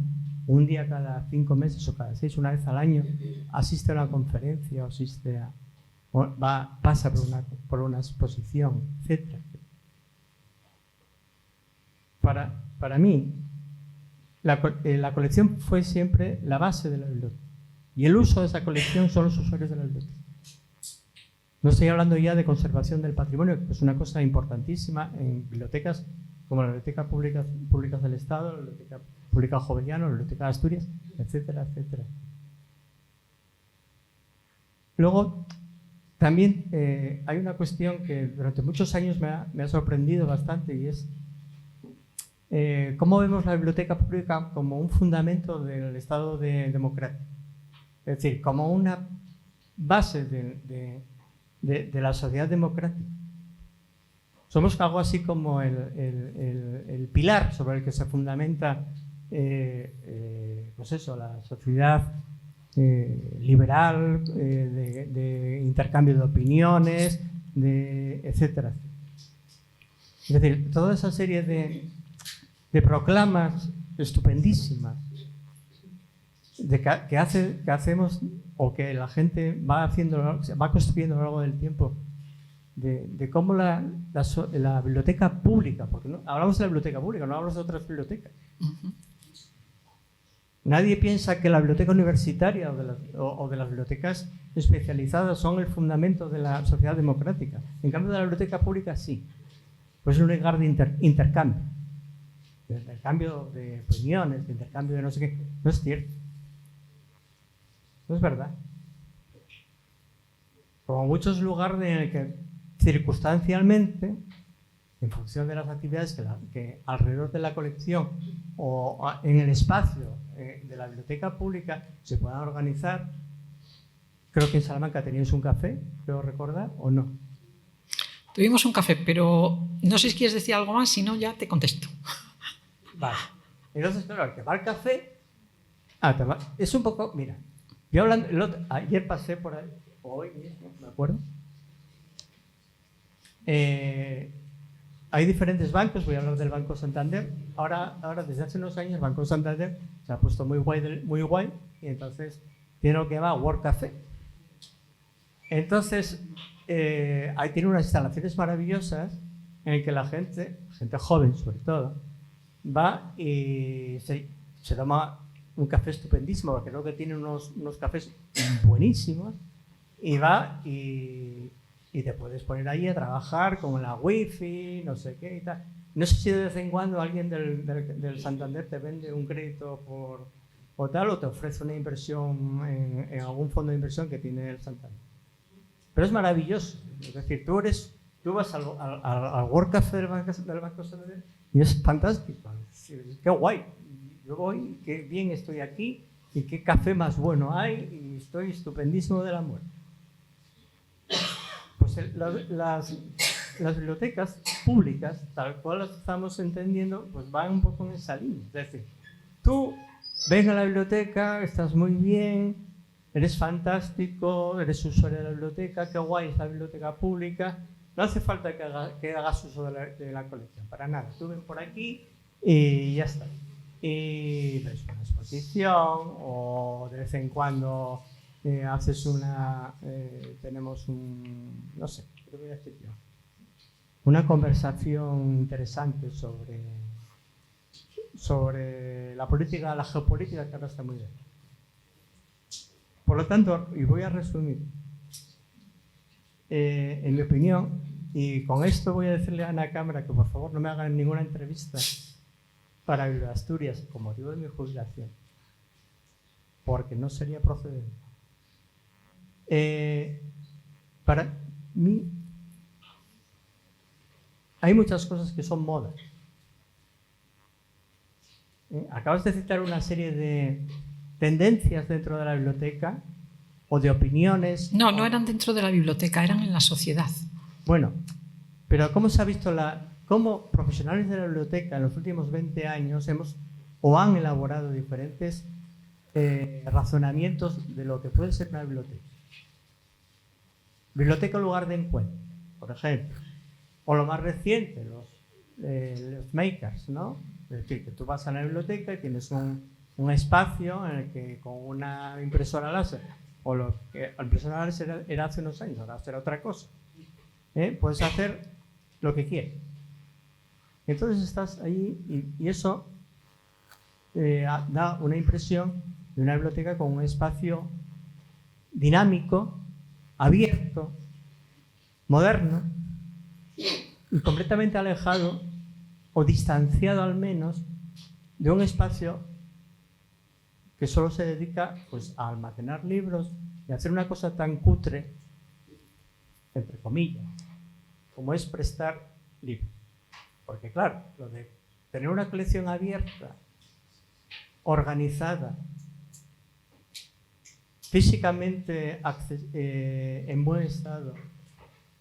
un día cada 5 meses o cada 6, una vez al año, asiste a una conferencia o asiste a... pasa por una exposición, etc. Para mí, la colección fue siempre la base de la biblioteca. Y el uso de esa colección son los usuarios de la biblioteca. No estoy hablando ya de conservación del patrimonio, que es una cosa importantísima en bibliotecas como la Biblioteca Públicas del Estado, la Biblioteca Pública Jovellanos, la Biblioteca de Asturias, etcétera, etcétera. Luego, también hay una cuestión que durante muchos años me ha sorprendido bastante, y es cómo vemos la biblioteca pública como un fundamento del Estado democrático. Es decir, como una base de la sociedad democrática. Somos algo así como el pilar sobre el que se fundamenta pues eso, la sociedad liberal, de intercambio de opiniones, etcétera. Es decir, toda esa serie de proclamas estupendísimas que hacemos, o que la gente va construyendo a lo largo del tiempo, de cómo la biblioteca pública, porque no hablamos de la biblioteca pública, no hablamos de otras bibliotecas. Uh-huh. Nadie piensa que la biblioteca universitaria o de las bibliotecas especializadas son el fundamento de la sociedad democrática. En cambio, de la biblioteca pública sí. Pues es un lugar de intercambio. De intercambio de opiniones, de intercambio de no sé qué. No es cierto. No es verdad. Como muchos lugares en el que circunstancialmente, en función de las actividades que alrededor de la colección o en el espacio de la biblioteca pública se puedan organizar. Creo que en Salamanca teníais un café, creo recordar, ¿o no? Tuvimos un café, pero no sé si quieres decir algo más, si no ya te contesto. Vale. Entonces, claro, el que va al café... es un poco... Mira, yo hablando... ayer pasé por ahí, hoy mismo, me acuerdo. Hay diferentes bancos, voy a hablar del Banco Santander. Ahora desde hace unos años, el Banco Santander se ha puesto muy guay, y entonces tiene lo que llama World Café. Entonces, ahí tiene unas instalaciones maravillosas en el que la gente joven sobre todo, va y se toma un café estupendísimo, porque creo que tiene unos cafés buenísimos, y va y te puedes poner ahí a trabajar con la wifi, no sé qué y tal. No sé si de vez en cuando alguien del Santander te vende un crédito o tal, o te ofrece una inversión en algún fondo de inversión que tiene el Santander. Pero es maravilloso. Es decir, tú vas al World Café del Banco Santander y es fantástico. Qué guay. Yo voy, qué bien estoy aquí y qué café más bueno hay y estoy estupendísimo de la muerte. Pues las bibliotecas públicas, tal cual las estamos entendiendo, pues van un poco en esa línea. Es decir, tú ven a la biblioteca, estás muy bien, eres fantástico, eres usuario de la biblioteca, qué guay es la biblioteca pública. No hace falta que hagas uso de la colección, para nada. Tú ven por aquí y ya está. Y ves una exposición o de vez en cuando haces tenemos no sé, ¿qué te voy a decir yo? Una conversación interesante sobre la política, la geopolítica, que ahora está muy bien. Por lo tanto, y voy a resumir, en mi opinión, y con esto voy a decirle a Ana Cámara que por favor no me hagan ninguna entrevista para Asturias con motivo de mi jubilación, porque no sería procedente. Para mí hay muchas cosas que son modas. Acabas de citar una serie de tendencias dentro de la biblioteca o de opiniones. No, no eran dentro de la biblioteca, eran en la sociedad. Bueno, pero ¿cómo se ha visto cómo profesionales de la biblioteca en los últimos 20 años han elaborado diferentes razonamientos de lo que puede ser una biblioteca? Biblioteca lugar de encuentro, por ejemplo. O lo más reciente, los makers, ¿no? Es decir, que tú vas a la biblioteca y tienes un espacio en el que con una impresora láser, o lo que la impresora láser era hace unos años, ahora será otra cosa, puedes hacer lo que quieras. Entonces estás ahí y eso da una impresión de una biblioteca con un espacio dinámico, abierto, moderno y completamente alejado o distanciado al menos de un espacio que solo se dedica pues, a almacenar libros y a hacer una cosa tan cutre, entre comillas, como es prestar libros. Porque claro, lo de tener una colección abierta, organizada, físicamente en buen estado,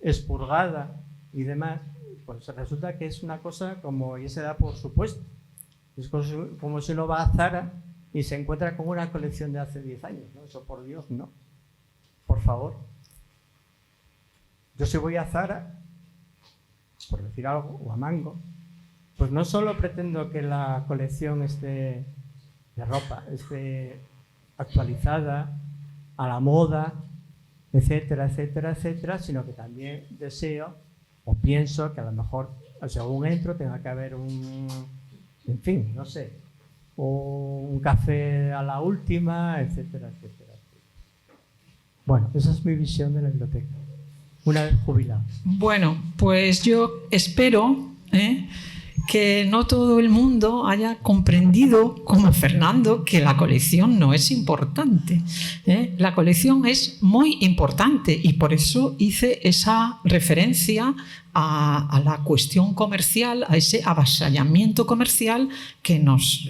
expurgada y demás, pues resulta que es una cosa como, y se da por supuesto, es como si uno va a Zara y se encuentra con una colección de hace 10 años, ¿no? Eso por Dios, no. Por favor. Yo si voy a Zara, por decir algo, o a Mango, pues no solo pretendo que la colección esté de ropa esté actualizada, a la moda, etcétera, etcétera, etcétera, sino que también deseo o pienso que a lo mejor, según entro, tenga que haber en fin, no sé, un café a la última, etcétera, etcétera. Bueno, esa es mi visión de la biblioteca, una vez jubilado. Bueno, pues yo espero que no todo el mundo haya comprendido, como Fernando, que la colección no es importante. La colección es muy importante y por eso hice esa referencia a la cuestión comercial, a ese avasallamiento comercial que nos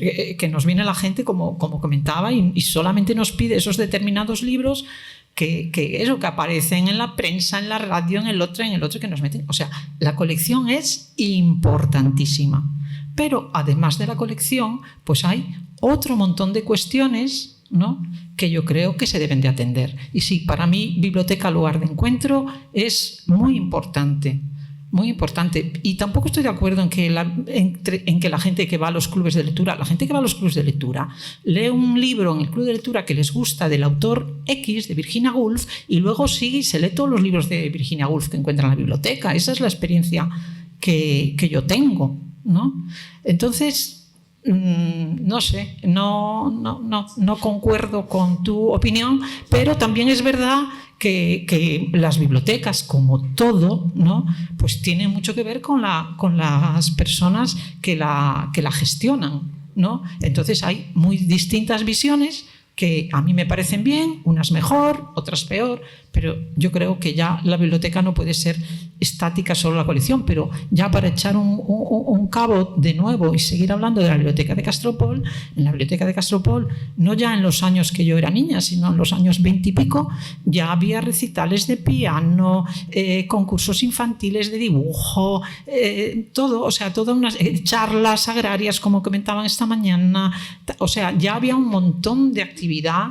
viene la gente, como comentaba, y solamente nos pide esos determinados libros que aparecen en la prensa, en la radio, en el otro que nos meten. O sea, la colección es importantísima. Pero además de la colección, pues hay otro montón de cuestiones, ¿no?, que yo creo que se deben de atender. Y sí, para mí, biblioteca lugar de encuentro es muy importante. Muy importante. Y tampoco estoy de acuerdo en que la gente que va a los clubes de lectura, la gente que va a los clubes de lectura, lee un libro en el club de lectura que les gusta del autor X, de Virginia Woolf, y luego sigue y se lee todos los libros de Virginia Woolf que encuentra en la biblioteca. Esa es la experiencia que yo tengo, ¿no? Entonces, no sé, no concuerdo con tu opinión, pero también es verdad que las bibliotecas, como todo, ¿no?, pues tienen mucho que ver con las personas que la gestionan, ¿no? Entonces hay muy distintas visiones que a mí me parecen bien, unas mejor, otras peor, pero yo creo que ya la biblioteca no puede ser estática solo la colección. Pero ya para echar un cabo de nuevo y seguir hablando de la biblioteca de Castropol, en la biblioteca de Castropol, no ya en los años que yo era niña, sino en los años 20 y pico, ya había recitales de piano, concursos infantiles de dibujo, todo, o sea, todas unas charlas agrarias, como comentaban esta mañana. O sea, ya había un montón de actividad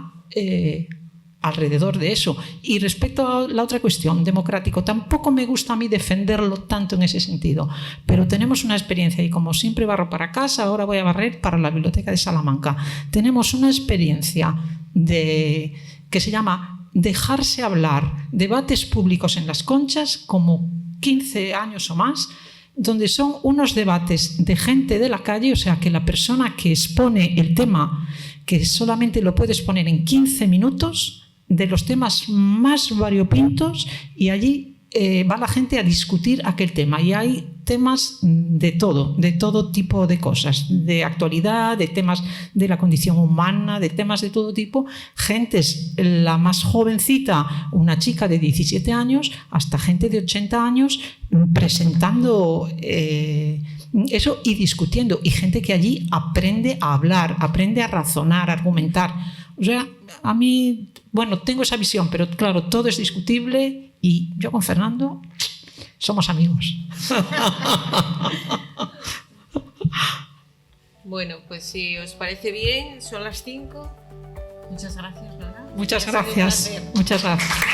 alrededor de eso. Y respecto a la otra cuestión, democrático, tampoco me gusta a mí defenderlo tanto en ese sentido, pero tenemos una experiencia, y como siempre barro para casa, ahora voy a barrer para la biblioteca de Salamanca. Tenemos una experiencia que se llama dejarse hablar, debates públicos en las Conchas, como 15 años o más, donde son unos debates de gente de la calle, o sea que la persona que expone el tema, que solamente lo puede exponer en 15 minutos, de los temas más variopintos y allí va la gente a discutir aquel tema y hay temas de todo tipo de cosas, de actualidad, de temas de la condición humana, de temas de todo tipo, gentes, la más jovencita, una chica de 17 años, hasta gente de 80 años presentando eso y discutiendo, y gente que allí aprende a hablar, aprende a razonar, a argumentar. O sea, a mí, bueno, tengo esa visión, pero claro, todo es discutible y yo con Fernando somos amigos. Bueno, pues si os parece bien, son las 5. Muchas gracias, Lola. Muchas gracias. Muchas gracias.